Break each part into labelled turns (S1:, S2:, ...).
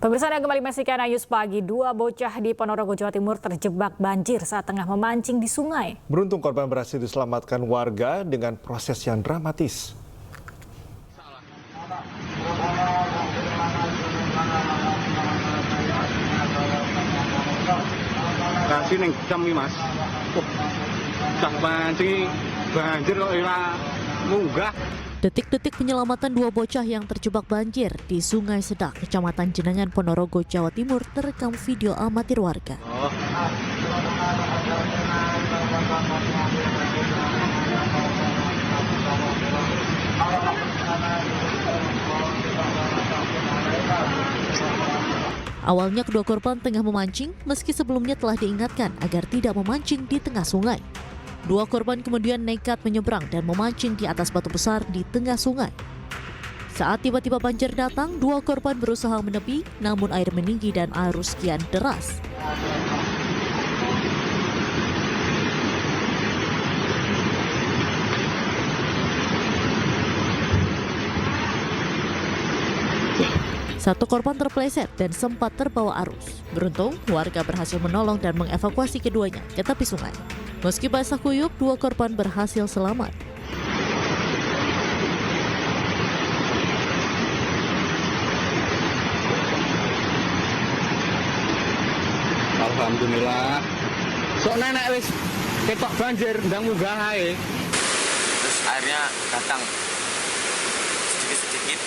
S1: Pemirsa, Anda kembali menyaksikan Ayus Pagi. Dua bocah di Ponorogo, Jawa Timur terjebak banjir saat tengah memancing di sungai.
S2: Beruntung korban berhasil diselamatkan warga dengan proses yang dramatis.
S3: Kasih neng jam ini mas, cak mancing banjir kok ora munggah.
S4: Detik-detik penyelamatan dua bocah yang terjebak banjir di Sungai Sedak, Kecamatan Jenangan, Ponorogo, Jawa Timur terekam video amatir warga. Awalnya kedua korban tengah memancing, meski sebelumnya telah diingatkan agar tidak memancing di tengah sungai. Dua korban kemudian nekat menyeberang dan memancing di atas batu besar di tengah sungai. Saat tiba-tiba banjir datang, dua korban berusaha menepi, namun air meninggi dan arus kian deras. Satu korban terpeleset dan sempat terbawa arus. Beruntung, warga berhasil menolong dan mengevakuasi keduanya ke tepi sungai. Meski basah kuyup, dua korban berhasil selamat.
S3: Alhamdulillah. Sok nenek wis ketok banjir ndang munggah ae.
S5: Terus airnya datang sedikit-sedikit,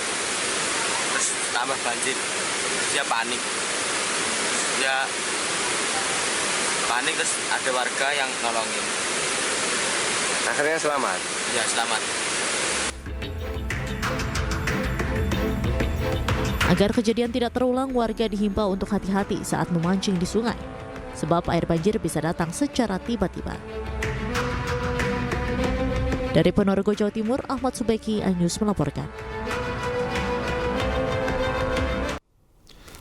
S5: terus tambah banjir. Dia panik. Dia panik, terus ada warga yang nolongin.
S3: Akhirnya selamat.
S5: Ya, selamat.
S4: Agar kejadian tidak terulang, warga dihimbau untuk hati-hati saat memancing di sungai, sebab air banjir bisa datang secara tiba-tiba. Dari Ponorogo, Jawa Timur, Ahmad Subeki, Ayus melaporkan.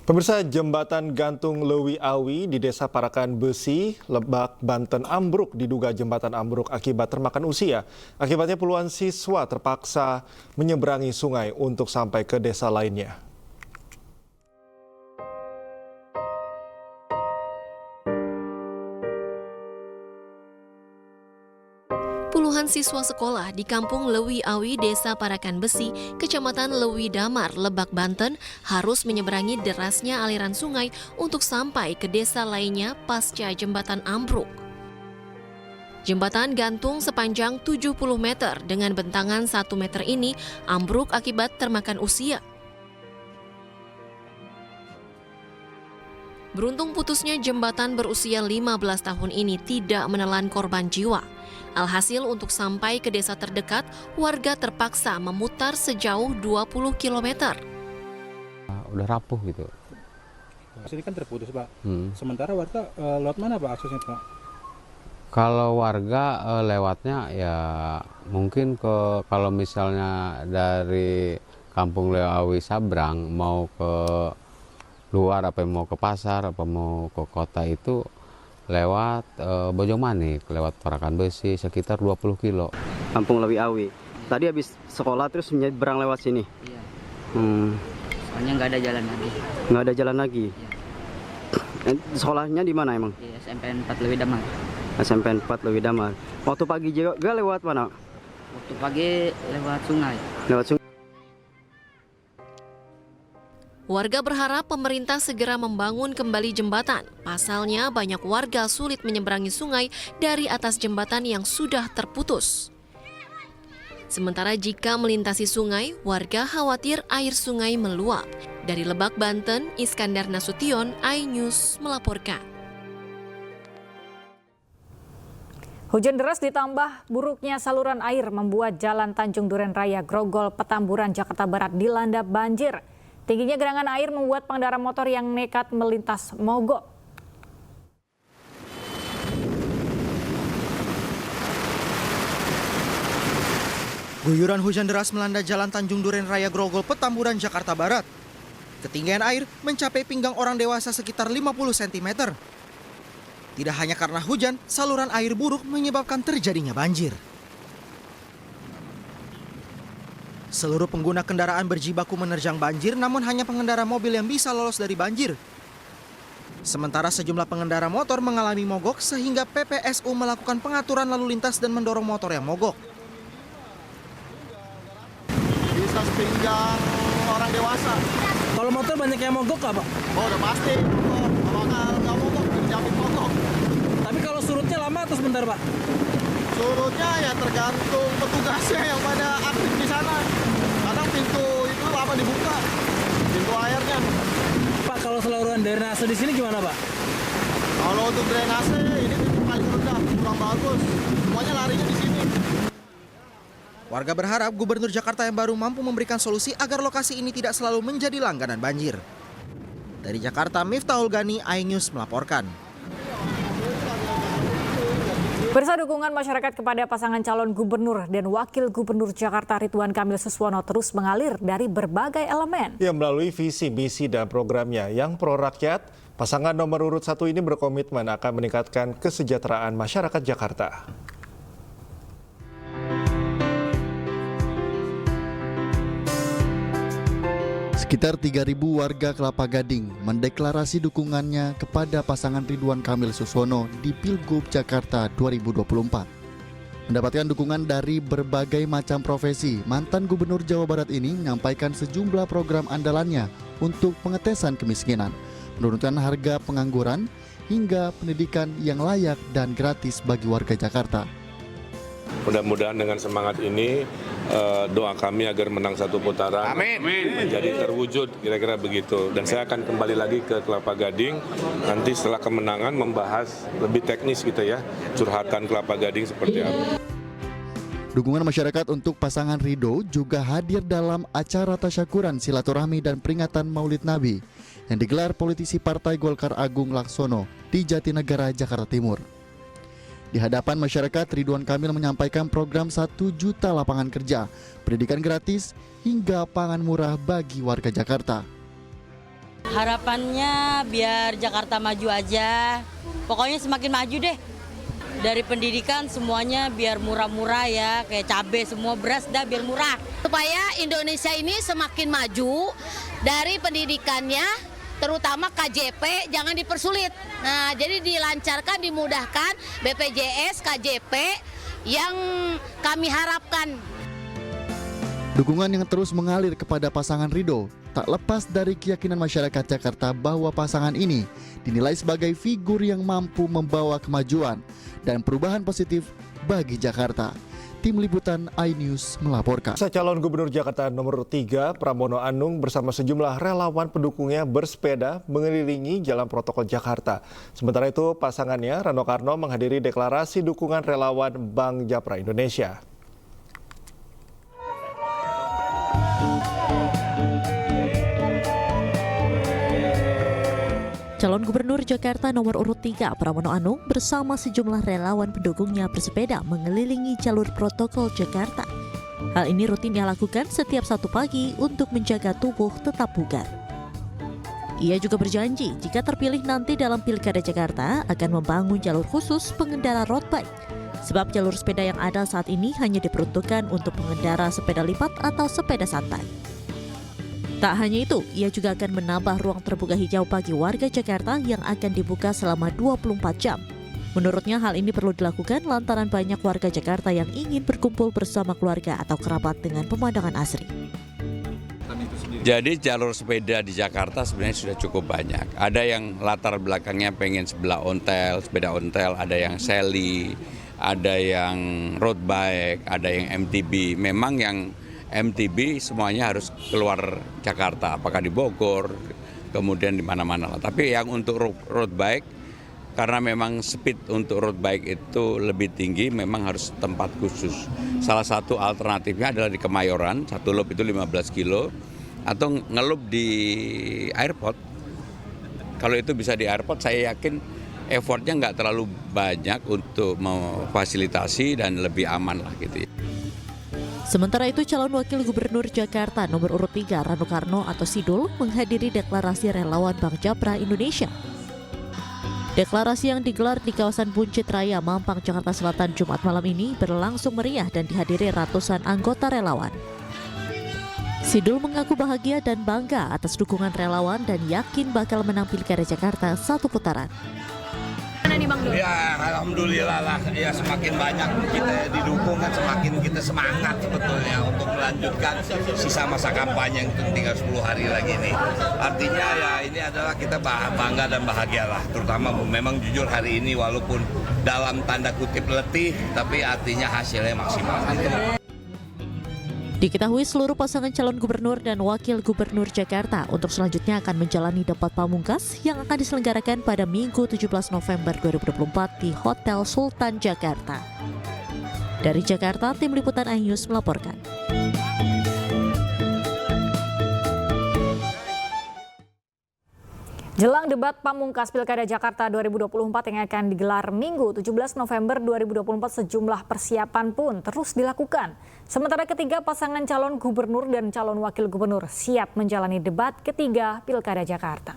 S2: Pemirsa, jembatan gantung Lewi Awi di Desa Parakan Besi, Lebak, Banten ambruk. Diduga jembatan ambruk akibat termakan usia. Akibatnya puluhan siswa terpaksa menyeberangi sungai untuk sampai ke desa lainnya.
S6: Puluhan siswa sekolah di Kampung Lewi Awi, Desa Parakan Besi, Kecamatan Lewi Damar, Lebak, Banten harus menyeberangi derasnya aliran sungai untuk sampai ke desa lainnya pasca jembatan ambruk. Jembatan gantung sepanjang 70 meter dengan bentangan 1 meter ini ambruk akibat termakan usia. Beruntung putusnya jembatan berusia 15 tahun ini tidak menelan korban jiwa. Alhasil untuk sampai ke desa terdekat, warga terpaksa memutar sejauh 20 km.
S7: Udah rapuh gitu.
S8: Sini kan terputus, Pak. Sementara warga lewat mana, Pak, aksesnya, Pak?
S7: Kalau warga lewatnya ya mungkin kalau misalnya dari Kampung Lewi Sabrang mau ke luar, apa mau ke pasar, apa mau ke kota itu lewat Bojongmanik, lewat Parakan Besi sekitar 20 kilo.
S9: Kampung Lewi Awi. Tadi habis sekolah terus menyeberang lewat sini?
S10: Iya. Soalnya nggak ada jalan lagi.
S9: Nggak ada jalan lagi?
S10: Iya.
S9: Sekolahnya di mana emang?
S10: Di SMP 4 Lewi Damar.
S9: SMP 4 Lewi Damar. Waktu pagi juga lewat mana?
S10: Waktu pagi lewat sungai.
S9: Lewat sungai.
S6: Warga berharap pemerintah segera membangun kembali jembatan. Pasalnya banyak warga sulit menyeberangi sungai dari atas jembatan yang sudah terputus. Sementara jika melintasi sungai, warga khawatir air sungai meluap. Dari Lebak, Banten, Iskandar Nasution, iNews melaporkan.
S1: Hujan deras ditambah buruknya saluran air membuat Jalan Tanjung Duren Raya Grogol, Petamburan, Jakarta Barat dilanda banjir. Tingginya genangan air membuat pengendara motor yang nekat melintas mogok.
S11: Guyuran hujan deras melanda Jalan Tanjung Duren Raya Grogol, Petamburan, Jakarta Barat. Ketinggian air mencapai pinggang orang dewasa sekitar 50 cm. Tidak hanya karena hujan, saluran air buruk menyebabkan terjadinya banjir. Seluruh pengguna kendaraan berjibaku menerjang banjir, namun hanya pengendara mobil yang bisa lolos dari banjir. Sementara sejumlah pengendara motor mengalami mogok sehingga PPSU melakukan pengaturan lalu lintas dan mendorong motor yang mogok.
S3: Bisa sepinggang orang dewasa.
S8: Kalau motor banyak yang mogok nggak, Pak?
S3: Oh, udah pasti. Kalau nggak mogok, dijamin mogok.
S8: Tapi kalau surutnya lama atau sebentar, Pak?
S3: Surutnya ya tergantung petugasnya yang pada aktif di sana. Kadang pintu itu lama dibuka, pintu airnya.
S8: Pak, kalau saluran drainase di sini gimana, Pak?
S3: Kalau untuk drainase ini pintu paling rendah, kurang bagus. Semuanya larinya di sini.
S11: Warga berharap Gubernur Jakarta yang baru mampu memberikan solusi agar lokasi ini tidak selalu menjadi langganan banjir. Dari Jakarta, Miftahul Gani, iNews melaporkan.
S1: Pemirsa, dukungan masyarakat kepada pasangan calon gubernur dan wakil gubernur Jakarta Ridwan Kamil Suswono terus mengalir dari berbagai elemen.
S2: Ya, melalui visi, misi, dan programnya yang pro rakyat, pasangan nomor urut 1 ini berkomitmen akan meningkatkan kesejahteraan masyarakat Jakarta.
S12: Sekitar 3.000 warga Kelapa Gading mendeklarasi dukungannya kepada pasangan Ridwan Kamil Suswono di Pilgub Jakarta 2024. Mendapatkan dukungan dari berbagai macam profesi, mantan Gubernur Jawa Barat ini menyampaikan sejumlah program andalannya untuk pengetesan kemiskinan, menurunkan harga pengangguran, hingga pendidikan yang layak dan gratis bagi warga Jakarta.
S13: Mudah-mudahan dengan semangat ini doa kami agar menang satu putaran menjadi terwujud, kira-kira begitu. Dan saya akan kembali lagi ke Kelapa Gading nanti setelah kemenangan membahas lebih teknis gitu ya, curhatan Kelapa Gading seperti apa.
S12: Dukungan masyarakat untuk pasangan Ridho juga hadir dalam acara tasyakuran silaturahmi dan peringatan Maulid Nabi yang digelar politisi Partai Golkar Agung Laksono di Jatinegara, Jakarta Timur. Di hadapan masyarakat, Ridwan Kamil menyampaikan program 1 juta lapangan kerja, pendidikan gratis, hingga pangan murah bagi warga Jakarta.
S14: Harapannya biar Jakarta maju aja, pokoknya semakin maju deh. Dari pendidikan semuanya biar murah-murah ya, kayak cabai semua, beras dah biar murah.
S15: Supaya Indonesia ini semakin maju dari pendidikannya, terutama KJP jangan dipersulit. Nah, jadi dilancarkan, dimudahkan BPJS, KJP yang kami harapkan.
S12: Dukungan yang terus mengalir kepada pasangan Ridho tak lepas dari keyakinan masyarakat Jakarta bahwa pasangan ini dinilai sebagai figur yang mampu membawa kemajuan dan perubahan positif bagi Jakarta. Tim Liputan iNews melaporkan.
S2: Calon Gubernur Jakarta nomor 3 Pramono Anung bersama sejumlah relawan pendukungnya bersepeda mengelilingi Jalan Protokol Jakarta. Sementara itu pasangannya Rano Karno menghadiri deklarasi dukungan relawan Bank Japra Indonesia.
S4: Calon Gubernur Jakarta nomor urut 3 Pramono Anung bersama sejumlah relawan pendukungnya bersepeda mengelilingi jalur protokol Jakarta. Hal ini rutin ia lakukan setiap Sabtu pagi untuk menjaga tubuh tetap bugar. Ia juga berjanji jika terpilih nanti dalam Pilkada Jakarta akan membangun jalur khusus pengendara road bike. Sebab jalur sepeda yang ada saat ini hanya diperuntukkan untuk pengendara sepeda lipat atau sepeda santai. Tak hanya itu, ia juga akan menambah ruang terbuka hijau bagi warga Jakarta yang akan dibuka selama 24 jam. Menurutnya hal ini perlu dilakukan lantaran banyak warga Jakarta yang ingin berkumpul bersama keluarga atau kerabat dengan pemandangan asri.
S16: Jadi jalur sepeda di Jakarta sebenarnya sudah cukup banyak. Ada yang latar belakangnya pengen sebelah ontel, sepeda ontel, ada yang seli, ada yang road bike, ada yang MTB. Memang yang MTB semuanya harus keluar Jakarta, apakah di Bogor, kemudian di mana-mana. Tapi yang untuk road bike, karena memang speed untuk road bike itu lebih tinggi, memang harus tempat khusus. Salah satu alternatifnya adalah di Kemayoran, satu loop itu 15 kilo, atau ngelup di airport. Kalau itu bisa di airport, saya yakin effortnya nggak terlalu banyak untuk memfasilitasi dan lebih aman lah gitu ya.
S4: Sementara itu, calon wakil gubernur Jakarta nomor urut 3 Rano Karno atau Sidul menghadiri deklarasi relawan Bank Japra Indonesia. Deklarasi yang digelar di kawasan Buncit Raya, Mampang, Jakarta Selatan Jumat malam ini berlangsung meriah dan dihadiri ratusan anggota relawan. Sidul mengaku bahagia dan bangga atas dukungan relawan dan yakin bakal menang Pilkada Jakarta 1 putaran.
S17: Ya, alhamdulillah lah. Ya, semakin banyak kita didukung kan semakin kita semangat sebetulnya untuk melanjutkan sisa masa kampanye yang tinggal 10 hari lagi nih. Artinya ya ini adalah kita bangga dan bahagia lah. Terutama memang jujur hari ini walaupun dalam tanda kutip letih, tapi artinya hasilnya maksimal.
S4: Diketahui seluruh pasangan calon gubernur dan wakil gubernur Jakarta untuk selanjutnya akan menjalani debat pamungkas yang akan diselenggarakan pada Minggu 17 November 2024 di Hotel Sultan Jakarta. Dari Jakarta, tim liputan iNews melaporkan.
S1: Jelang debat pamungkas Pilkada Jakarta 2024 yang akan digelar Minggu 17 November 2024, sejumlah persiapan pun terus dilakukan. Sementara ketiga pasangan calon gubernur dan calon wakil gubernur siap menjalani debat ketiga Pilkada Jakarta.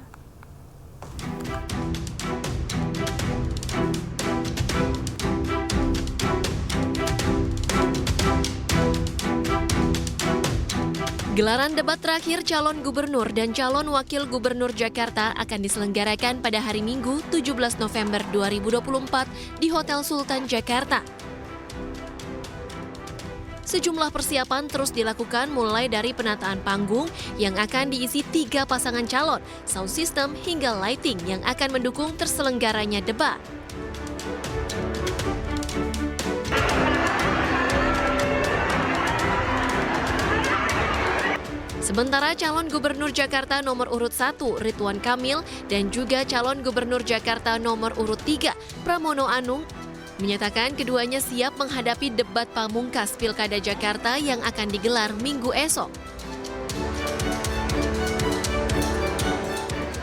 S6: Gelaran debat terakhir calon gubernur dan calon wakil gubernur Jakarta akan diselenggarakan pada hari Minggu 17 November 2024 di Hotel Sultan Jakarta. Sejumlah persiapan terus dilakukan mulai dari penataan panggung yang akan diisi 3 pasangan calon, sound system hingga lighting yang akan mendukung terselenggaranya debat. Sementara calon gubernur Jakarta nomor urut 1 Ridwan Kamil dan juga calon gubernur Jakarta nomor urut 3 Pramono Anung menyatakan keduanya siap menghadapi debat pamungkas Pilkada Jakarta yang akan digelar Minggu esok.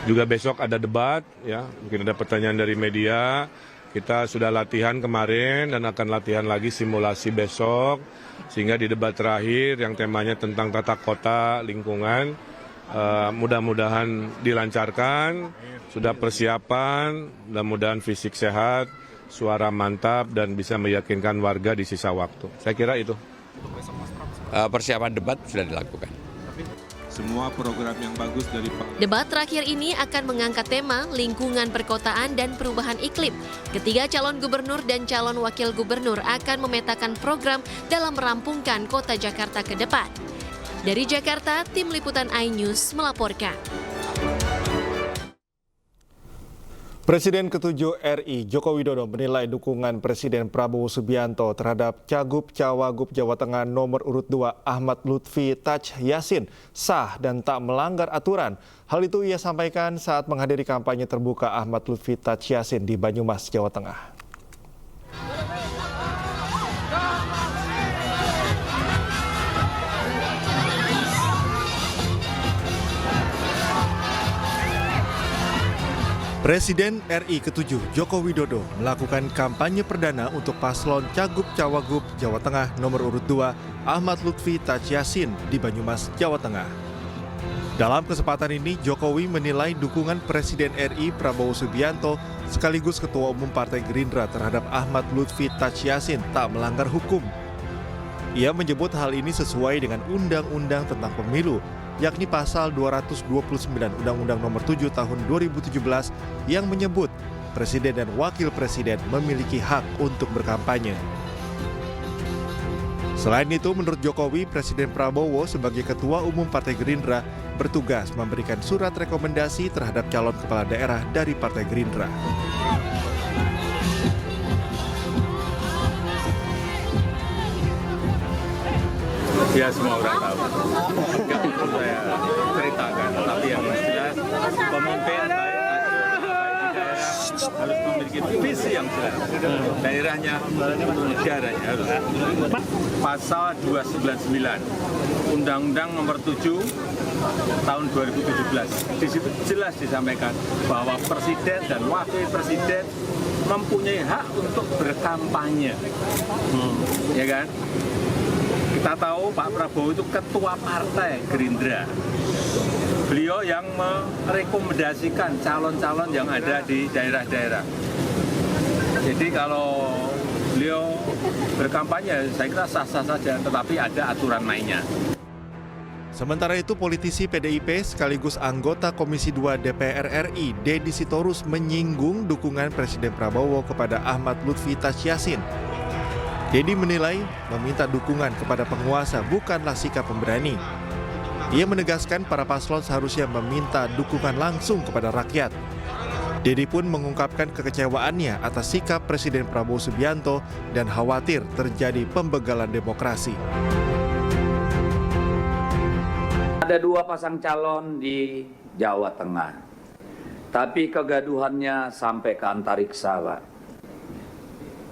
S13: Juga besok ada debat, ya, mungkin ada pertanyaan dari media. Kita sudah latihan kemarin dan akan latihan lagi simulasi besok, sehingga di debat terakhir yang temanya tentang tata kota, lingkungan, mudah-mudahan dilancarkan, sudah persiapan, mudah-mudahan fisik sehat, suara mantap, dan bisa meyakinkan warga di sisa waktu. Saya kira itu.
S16: Persiapan debat sudah dilakukan.
S13: Semua program yang bagus dari Pak.
S6: Debat terakhir ini akan mengangkat tema lingkungan perkotaan dan perubahan iklim. Ketiga calon gubernur dan calon wakil gubernur akan memetakan program dalam merampungkan kota Jakarta ke depan. Dari Jakarta, tim liputan iNews melaporkan.
S2: Presiden ke-7 RI Joko Widodo menilai dukungan Presiden Prabowo Subianto terhadap Cagup-Cawagup Jawa Tengah nomor urut 2 Ahmad Lutfi Taj Yassin sah dan tak melanggar aturan. Hal itu ia sampaikan saat menghadiri kampanye terbuka Ahmad Lutfi Taj Yassin di Banyumas, Jawa Tengah. Presiden RI ke-7 Joko Widodo melakukan kampanye perdana untuk paslon Cagup-Cawagup Jawa Tengah nomor urut 2 Ahmad Lutfi Taj Yassin di Banyumas, Jawa Tengah. Dalam kesempatan ini, Jokowi menilai dukungan Presiden RI Prabowo Subianto sekaligus Ketua Umum Partai Gerindra terhadap Ahmad Lutfi Taj Yassin tak melanggar hukum. Ia menyebut hal ini sesuai dengan Undang-Undang tentang Pemilu, yakni pasal 229 Undang-Undang Nomor 7 Tahun 2017 yang menyebut Presiden dan Wakil Presiden memiliki hak untuk berkampanye. Selain itu, menurut Jokowi, Presiden Prabowo sebagai Ketua Umum Partai Gerindra bertugas memberikan surat rekomendasi terhadap calon kepala daerah dari Partai Gerindra.
S13: Ya, semua orang tahu. Nggak perlu saya ceritakan. Tapi yang jelas, pemimpin baik di daerah harus memiliki visi yang jelas. Daerahnya, negaranya harus. Pasal 299 Undang-Undang Nomor 7 Tahun 2017. Di situ jelas disampaikan bahwa Presiden dan Wakil Presiden mempunyai hak untuk berkampanye. Ya kan? Kita tahu Pak Prabowo itu ketua partai Gerindra. Beliau yang merekomendasikan calon-calon yang ada di daerah-daerah. Jadi kalau beliau berkampanye, saya kira sah-sah saja, tetapi ada aturan mainnya.
S2: Sementara itu, politisi PDIP sekaligus anggota Komisi 2 DPR RI, Deddy Sitorus menyinggung dukungan Presiden Prabowo kepada Ahmad Lutfi Tasyasin. Deddy menilai meminta dukungan kepada penguasa bukanlah sikap pemberani. Ia menegaskan para paslon seharusnya meminta dukungan langsung kepada rakyat. Deddy pun mengungkapkan kekecewaannya atas sikap Presiden Prabowo Subianto dan khawatir terjadi pembegalan demokrasi.
S18: Ada 2 pasang calon di Jawa Tengah, tapi kegaduhannya sampai ke antariksa, Pak.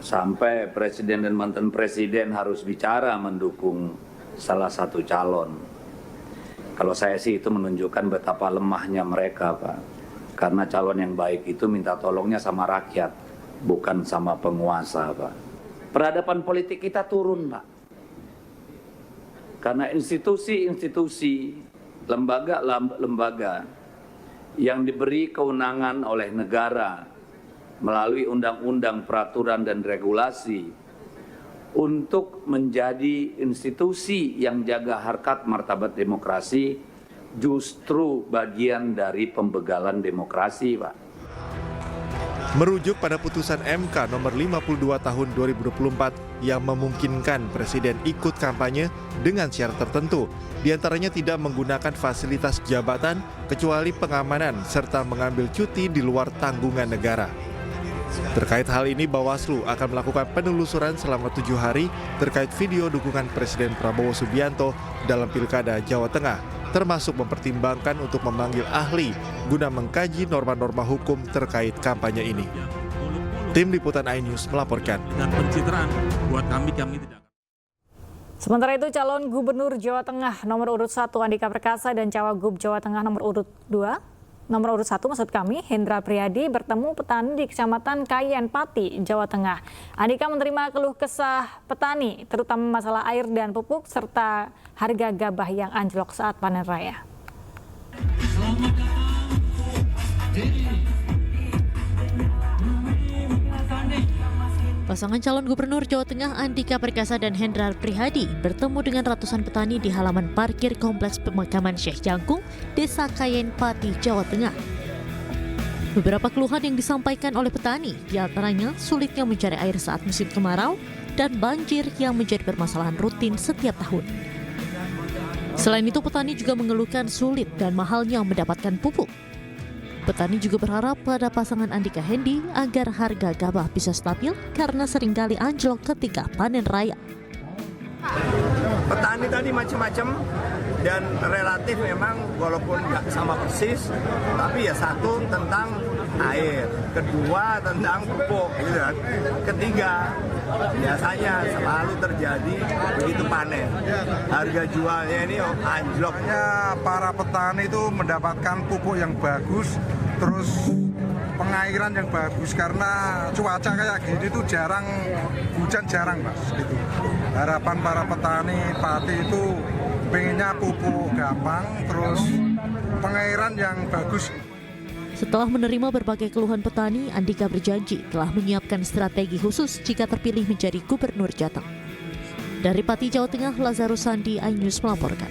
S18: Sampai Presiden dan mantan Presiden harus bicara mendukung salah satu calon. Kalau saya sih itu menunjukkan betapa lemahnya mereka, Pak. Karena calon yang baik itu minta tolongnya sama rakyat, bukan sama penguasa, Pak. Peradaban politik kita turun, Pak. Karena institusi-institusi, lembaga-lembaga yang diberi kewenangan oleh negara melalui undang-undang, peraturan, dan regulasi untuk menjadi institusi yang jaga harkat martabat demokrasi justru bagian dari pembegalan demokrasi, Pak.
S2: Merujuk pada putusan MK nomor 52 tahun 2024 yang memungkinkan Presiden ikut kampanye dengan syarat tertentu, diantaranya tidak menggunakan fasilitas jabatan kecuali pengamanan serta mengambil cuti di luar tanggungan negara. Terkait hal ini, Bawaslu akan melakukan penelusuran selama 7 hari terkait video dukungan Presiden Prabowo Subianto dalam Pilkada Jawa Tengah, termasuk mempertimbangkan untuk memanggil ahli guna mengkaji norma-norma hukum terkait kampanye ini. Tim Liputan iNews melaporkan.
S8: Dan pencitraan buat kami tidak.
S1: Sementara itu, calon Gubernur Jawa Tengah nomor urut 1 Andika Perkasa dan Cawagup Jawa Tengah nomor urut 1 Hendra Priyadi bertemu petani di Kecamatan Kayen Pati, Jawa Tengah. Andika menerima keluh kesah petani, terutama masalah air dan pupuk serta harga gabah yang anjlok saat panen raya.
S4: Pasangan calon Gubernur Jawa Tengah Andika Perkasa dan Hendra Prihadi bertemu dengan ratusan petani di halaman parkir Kompleks Pemakaman Syekh Jangkung, Desa Kayen Pati, Jawa Tengah. Beberapa keluhan yang disampaikan oleh petani, diantaranya sulitnya mencari air saat musim kemarau dan banjir yang menjadi permasalahan rutin setiap tahun. Selain itu, petani juga mengeluhkan sulit dan mahalnya mendapatkan pupuk. Petani juga berharap pada pasangan Andika Hendi agar harga gabah bisa stabil karena seringkali anjlok ketika panen raya.
S19: Petani tadi macam-macam dan relatif memang walaupun nggak sama persis, tapi ya satu tentang air, kedua tentang pupuk, gitu kan. Ketiga biasanya selalu terjadi begitu panen, harga jualnya ini anjloknya.
S20: Para petani itu mendapatkan pupuk yang bagus, terus pengairan yang bagus karena cuaca kayak gini tuh jarang hujan, jarang Mas gitu. Harapan para petani pati itu pengennya pupuk gampang, terus pengairan yang bagus.
S4: Setelah menerima berbagai keluhan petani, Andika berjanji telah menyiapkan strategi khusus jika terpilih menjadi Gubernur Jateng. Dari Pati, Jawa Tengah, Lazarus Sandi, iNews melaporkan.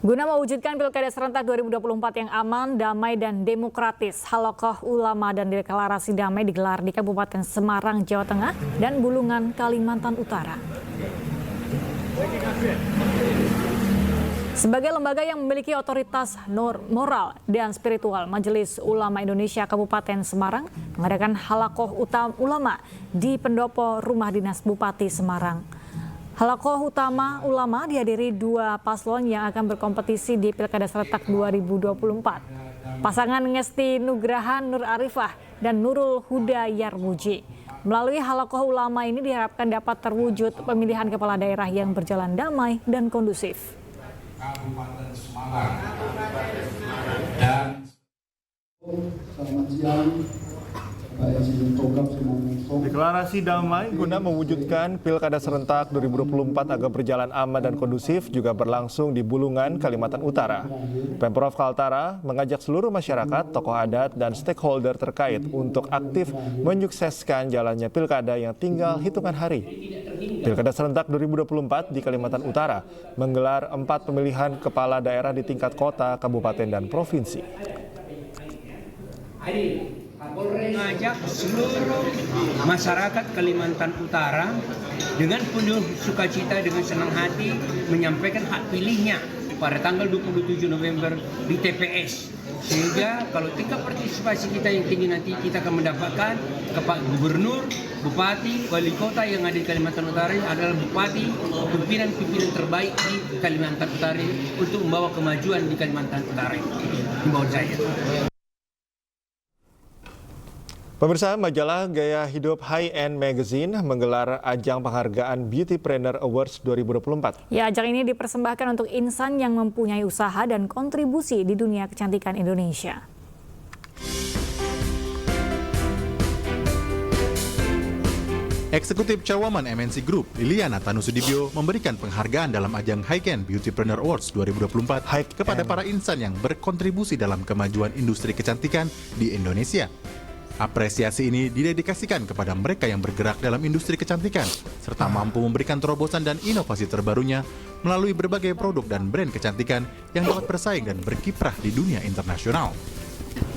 S1: Guna mewujudkan Pilkada serentak 2024 yang aman, damai, dan demokratis, Halakoh Ulama dan Deklarasi Damai digelar di Kabupaten Semarang, Jawa Tengah, dan Bulungan, Kalimantan Utara. Sebagai lembaga yang memiliki otoritas moral dan spiritual, Majelis Ulama Indonesia Kabupaten Semarang mengadakan Halakoh Ulama di Pendopo Rumah Dinas Bupati Semarang. Halakoh Utama Ulama dihadiri 2 paslon yang akan berkompetisi di Pilkada Serentak 2024. Pasangan Ngesti Nugraha Nur Arifah dan Nurul Huda Yarmuji. Melalui Halakoh Ulama ini diharapkan dapat terwujud pemilihan kepala daerah yang berjalan damai dan kondusif.
S21: Kabupaten Semarang dan selamat siang Pak Presiden Program Semarang
S2: Deklarasi damai guna mewujudkan Pilkada Serentak 2024 agar berjalan aman dan kondusif juga berlangsung di Bulungan, Kalimantan Utara. Pemprov Kaltara mengajak seluruh masyarakat, tokoh adat, dan stakeholder terkait untuk aktif menyukseskan jalannya Pilkada yang tinggal hitungan hari. Pilkada Serentak 2024 di Kalimantan Utara menggelar 4 pemilihan kepala daerah di tingkat kota, kabupaten, dan provinsi.
S5: Mengajak seluruh masyarakat Kalimantan Utara dengan penuh sukacita, dengan senang hati menyampaikan hak pilihnya pada tanggal 27 November di TPS. Sehingga kalau tingkat partisipasi kita yang tinggi, nanti kita akan mendapatkan Kepala Gubernur, Bupati, Wali Kota yang ada di Kalimantan Utara adalah bupati, pimpinan-pimpinan terbaik di Kalimantan Utara untuk membawa kemajuan di Kalimantan Utara. Himbauan saya.
S2: Pemirsa, majalah Gaya Hidup High End Magazine menggelar ajang penghargaan Beautypreneur Awards 2024.
S1: Ya, ajang ini dipersembahkan untuk insan yang mempunyai usaha dan kontribusi di dunia kecantikan Indonesia.
S22: Eksekutif Cawaman MNC Group, Liliana Tanusudibyo, memberikan penghargaan dalam ajang High End Beautypreneur Awards 2024 kepada para insan yang berkontribusi dalam kemajuan industri kecantikan di Indonesia. Apresiasi ini didedikasikan kepada mereka yang bergerak dalam industri kecantikan, serta mampu memberikan terobosan dan inovasi terbarunya melalui berbagai produk dan brand kecantikan yang dapat bersaing dan berkiprah di dunia internasional.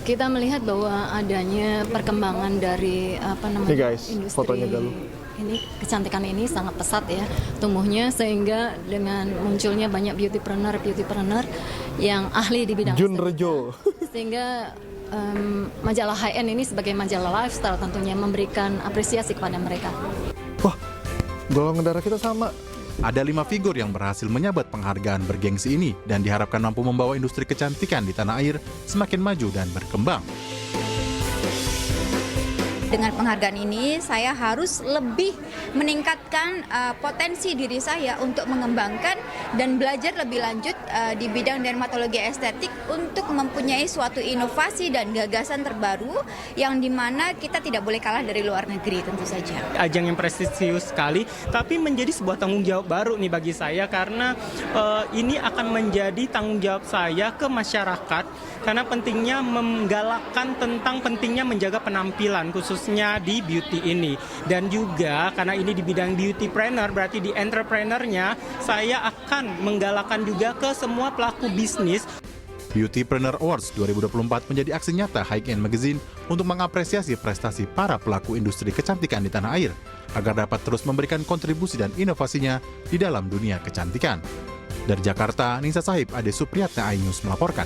S23: Kita melihat bahwa adanya perkembangan dari industri
S2: fotonya dulu.
S23: Ini kecantikan ini sangat pesat ya tumbuhnya, sehingga dengan munculnya banyak beautypreneur yang ahli di bidang
S2: Junrejo.
S23: Sehingga majalah High End ini sebagai majalah lifestyle tentunya memberikan apresiasi kepada mereka.
S2: Wah, golongan darah kita sama.
S22: Ada 5 figur yang berhasil menyabat penghargaan bergengsi ini dan diharapkan mampu membawa industri kecantikan di tanah air semakin maju dan berkembang.
S24: Dengan penghargaan ini, saya harus lebih meningkatkan potensi diri saya untuk mengembangkan dan belajar lebih lanjut di bidang dermatologi estetik untuk mempunyai suatu inovasi dan gagasan terbaru yang dimana kita tidak boleh kalah dari luar negeri tentu saja.
S25: Ajang yang prestisius sekali, tapi menjadi sebuah tanggung jawab baru nih bagi saya karena ini akan menjadi tanggung jawab saya ke masyarakat karena pentingnya menggalakkan tentang pentingnya menjaga penampilan khususnya di beauty ini, dan juga karena ini di bidang beautypreneur berarti di entrepreneurnya saya akan menggalakkan juga ke semua pelaku bisnis.
S22: Beautypreneur Awards 2024 menjadi aksi nyata High End Magazine untuk mengapresiasi prestasi para pelaku industri kecantikan di tanah air agar dapat terus memberikan kontribusi dan inovasinya di dalam dunia kecantikan. Dari Jakarta, Nisa Sahib, Ade Supriyatna, iNews melaporkan.